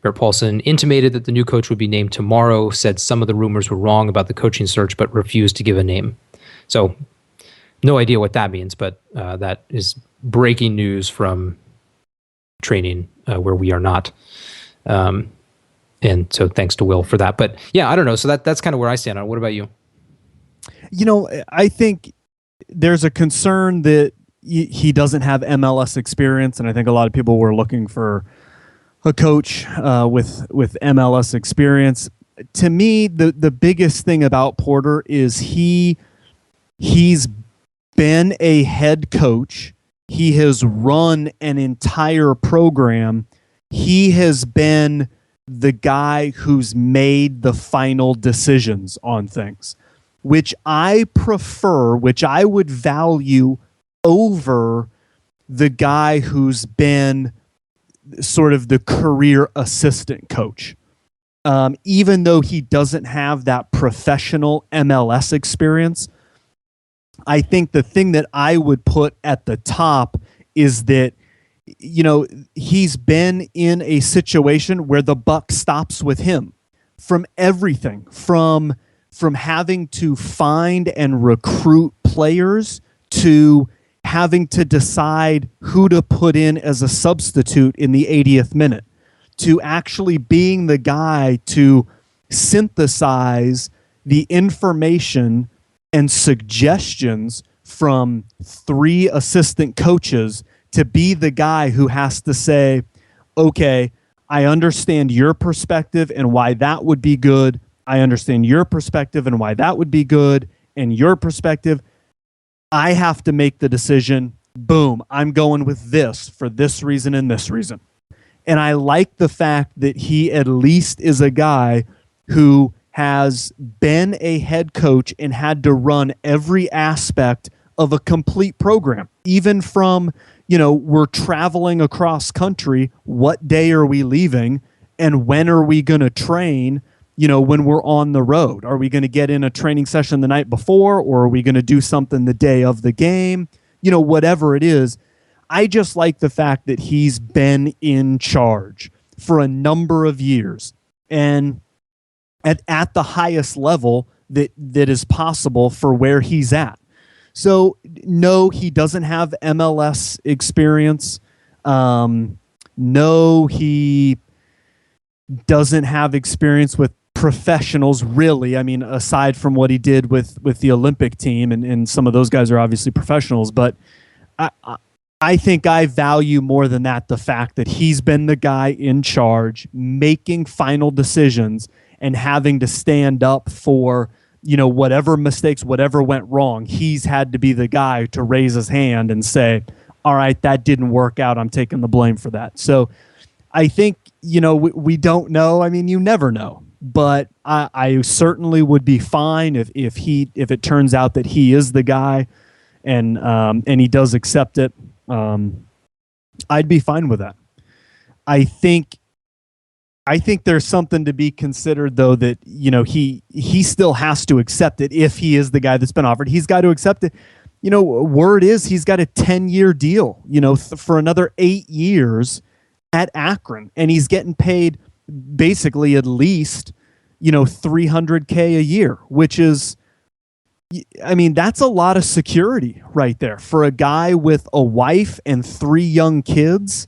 Barrett Paulson intimated that the new coach would be named tomorrow, said some of the rumors were wrong about the coaching search, but refused to give a name. So no idea what that means, but that is breaking news from training where we are not. And so thanks to Will for that. But yeah, I don't know. So that's kind of where I stand on it. What about you? I think there's a concern that he doesn't have MLS experience, and I think a lot of people were looking for a coach with MLS experience. To me, the biggest thing about Porter is he's been a head coach. He has run an entire program. He has been the guy who's made the final decisions on things, which I prefer, which I would value over the guy who's been sort of the career assistant coach. Even though he doesn't have that professional MLS experience, I think the thing that I would put at the top is that, he's been in a situation where the buck stops with him from everything, from having to find and recruit players to having to decide who to put in as a substitute in the 80th minute, to actually being the guy to synthesize the information and suggestions from 3 assistant coaches to be the guy who has to say, okay, I understand your perspective and why that would be good. I understand your perspective and why that would be good, and your perspective. I have to make the decision. Boom, I'm going with this for this reason and this reason. And I like the fact that he at least is a guy who has been a head coach and had to run every aspect of a complete program, even from, we're traveling across country. What day are we leaving? And when are we going to train, when we're on the road? Are we going to get in a training session the night before, or are we going to do something the day of the game? Whatever it is. I just like the fact that he's been in charge for a number of years and at the highest level that is possible for where he's at. So no, he doesn't have MLS experience. No, he doesn't have experience with professionals, really. I mean, aside from what he did with the Olympic team, and some of those guys are obviously professionals, but I think I value more than that the fact that he's been the guy in charge, making final decisions and having to stand up for, whatever mistakes, whatever went wrong. He's had to be the guy to raise his hand and say, all right, that didn't work out. I'm taking the blame for that. So I think, we don't know. I mean, you never know. But I certainly would be fine if it turns out that he is the guy and he does accept it. I'd be fine with that. I think there's something to be considered, though, that he still has to accept it. If he is the guy that's been offered, he's got to accept it. Word is he's got a 10-year deal, for another 8 years at Akron, and he's getting paid basically at least $300K a year, which is, I mean, that's a lot of security right there for a guy with a wife and 3 young kids.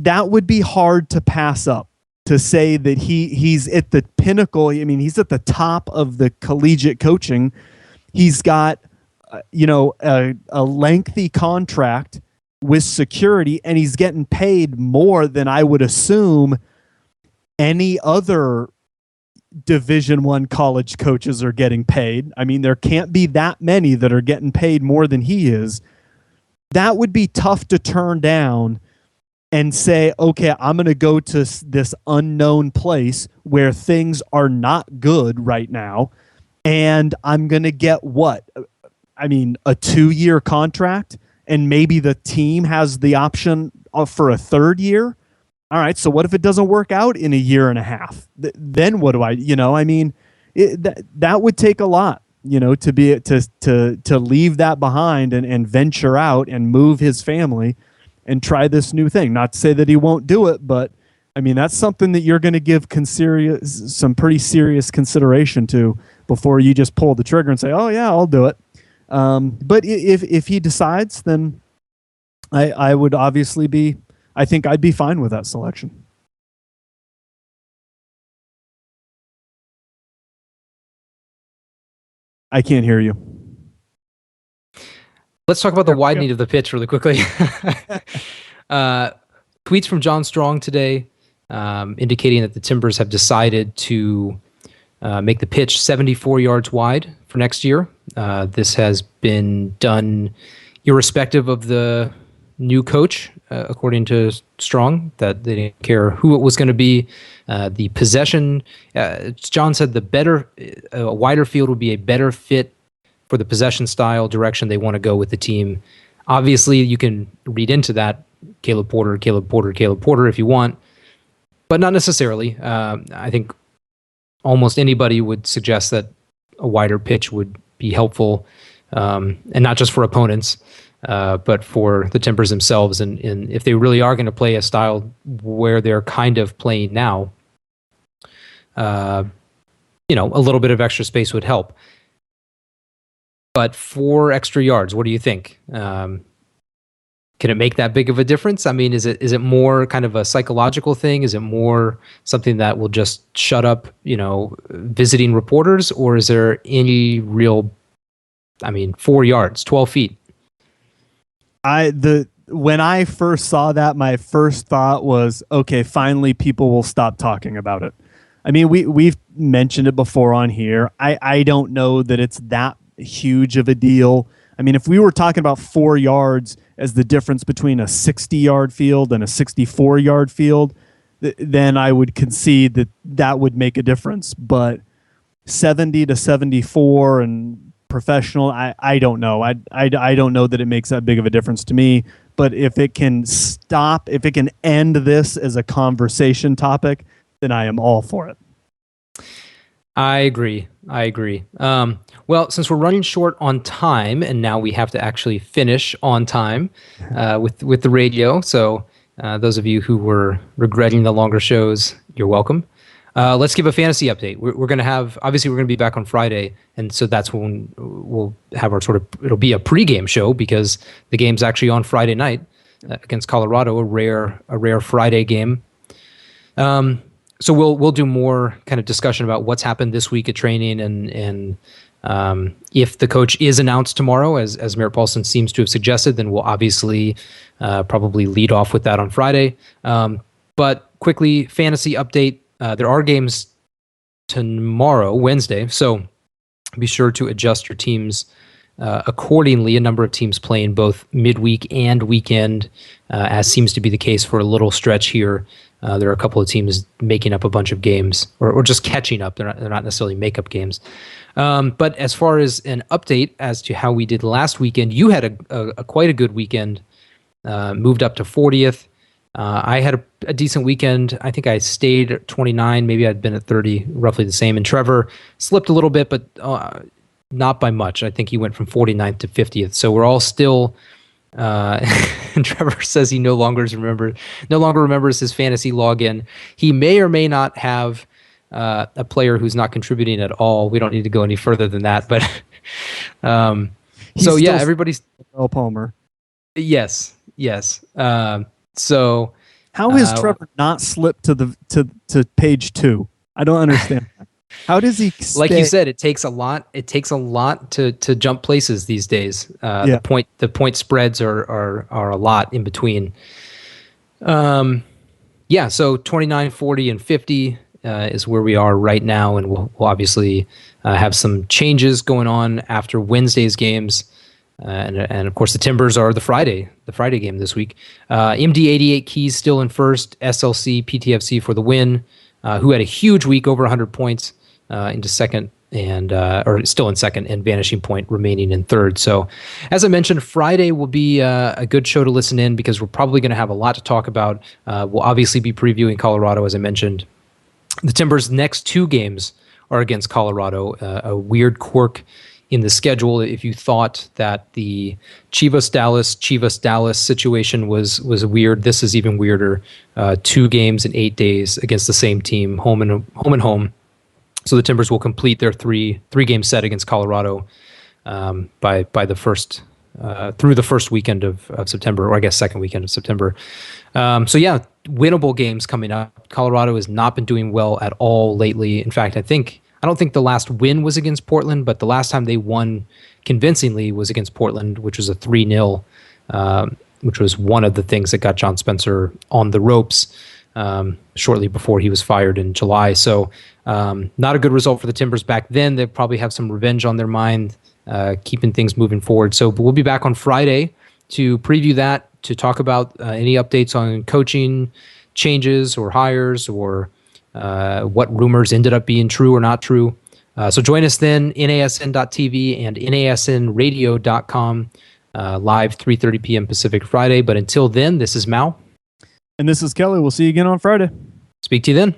That would be hard to pass up, to say that he's at the pinnacle. I mean, he's at the top of the collegiate coaching. He's got a lengthy contract with security, and he's getting paid more than I would assume any other Division I college coaches are getting paid. I mean, there can't be that many that are getting paid more than he is. That would be tough to turn down and say, okay, I'm going to go to this unknown place where things are not good right now, and I'm going to get what? I mean, a 2-year contract, and maybe the team has the option for a 3rd year. All right, so what if it doesn't work out in a year and a half? Then what do I, I mean, that would take a lot, to be to leave that behind and venture out and move his family and try this new thing. Not to say that he won't do it, but I mean, that's something that you're going to give some pretty serious consideration to before you just pull the trigger and say, oh yeah, I'll do it. But if he decides, then I would obviously I think I'd be fine with that selection. I can't hear you. Let's talk about the widening of the pitch really quickly. Tweets from John Strong today indicating that the Timbers have decided to make the pitch 74 yards wide for next year. This has been done irrespective of the new coach, according to Strong, that they didn't care who it was going to be. The possession, John said a wider field would be a better fit for the possession style direction they want to go with the team. Obviously, you can read into that Caleb Porter if you want, but not necessarily. I think almost anybody would suggest that a wider pitch would be helpful, and not just for opponents, but for the Timbers themselves. And if they really are going to play a style where they're kind of playing now, a little bit of extra space would help. But 4 extra yards, what do you think? Can it make that big of a difference? I mean, is it more kind of a psychological thing? Is it more something that will just shut up, visiting reporters, or is there any real 4 yards, 12 feet. When I first saw that, my first thought was, okay, finally people will stop talking about it. I mean, we've mentioned it before on here. I don't know that it's that huge of a deal. I mean, if we were talking about 4 yards as the difference between a 60-yard field and a 64-yard field, then I would concede that would make a difference. But 70 to 74 and professional, I don't know. I don't know that it makes that big of a difference to me. But if it can end this as a conversation topic, then I am all for it. I agree. Well, since we're running short on time, and now we have to actually finish on time with the radio, so those of you who were regretting the longer shows, you're welcome. Let's give a fantasy update. We're going to have, obviously we're going to be back on Friday, and so that's when we'll have our it'll be a pregame show because the game's actually on Friday night against Colorado, a rare Friday game. So we'll do more kind of discussion about what's happened this week at training and if the coach is announced tomorrow, as Merritt Paulson seems to have suggested, then we'll obviously probably lead off with that on Friday. But quickly, fantasy update. There are games tomorrow, Wednesday, so be sure to adjust your teams accordingly. A number of teams playing both midweek and weekend, as seems to be the case for a little stretch here. There are a couple of teams making up a bunch of games or just catching up. They're not necessarily make-up games. But as far as an update as to how we did last weekend, you had a quite a good weekend, moved up to 40th. I had a decent weekend. I think I stayed at 29. Maybe I'd been at 30, roughly the same. And Trevor slipped a little bit, but not by much. I think he went from 49th to 50th. So we're all still... and Trevor says he no longer remembers his fantasy login. He may or may not have a player who's not contributing at all. We don't need to go any further than that. But so yeah, everybody's Earl Palmer. Yes. So how has Trevor not slipped to page 2? I don't understand. How does he stay? Like you said, it takes a lot to jump places these days. The point spreads are a lot in between. So 29, 40, and 50 is where we are right now, and we'll obviously have some changes going on after Wednesday's games. And of course the Timbers are the Friday game this week. MD 88 Keys still in first, SLC PTFC for the win, who had a huge week, over 100 points, into second or still in second, and Vanishing Point remaining in third. So as I mentioned, Friday will be a good show to listen in because we're probably going to have a lot to talk about. We'll obviously be previewing Colorado, as I mentioned. The Timbers' next 2 games are against Colorado, a weird quirk in the schedule. If you thought that the Chivas Dallas situation was weird, this is even weirder. 2 games in 8 days against the same team, home and home. So the Timbers will complete their three-game set against Colorado by the first through the first weekend of September, or I guess second weekend of September. So yeah, winnable games coming up. Colorado has not been doing well at all lately. In fact, I don't think the last win was against Portland, but the last time they won convincingly was against Portland, which was a 3-0, which was one of the things that got John Spencer on the ropes shortly before he was fired in July. So not a good result for the Timbers back then. They probably have some revenge on their mind, keeping things moving forward. So we'll be back on Friday to preview that, to talk about any updates on coaching changes or hires, or what rumors ended up being true or not true. So join us then, NASN.TV and NASNradio.com, live 3:30 p.m. Pacific Friday. But until then, this is Mal. And this is Kelly. We'll see you again on Friday. Speak to you then.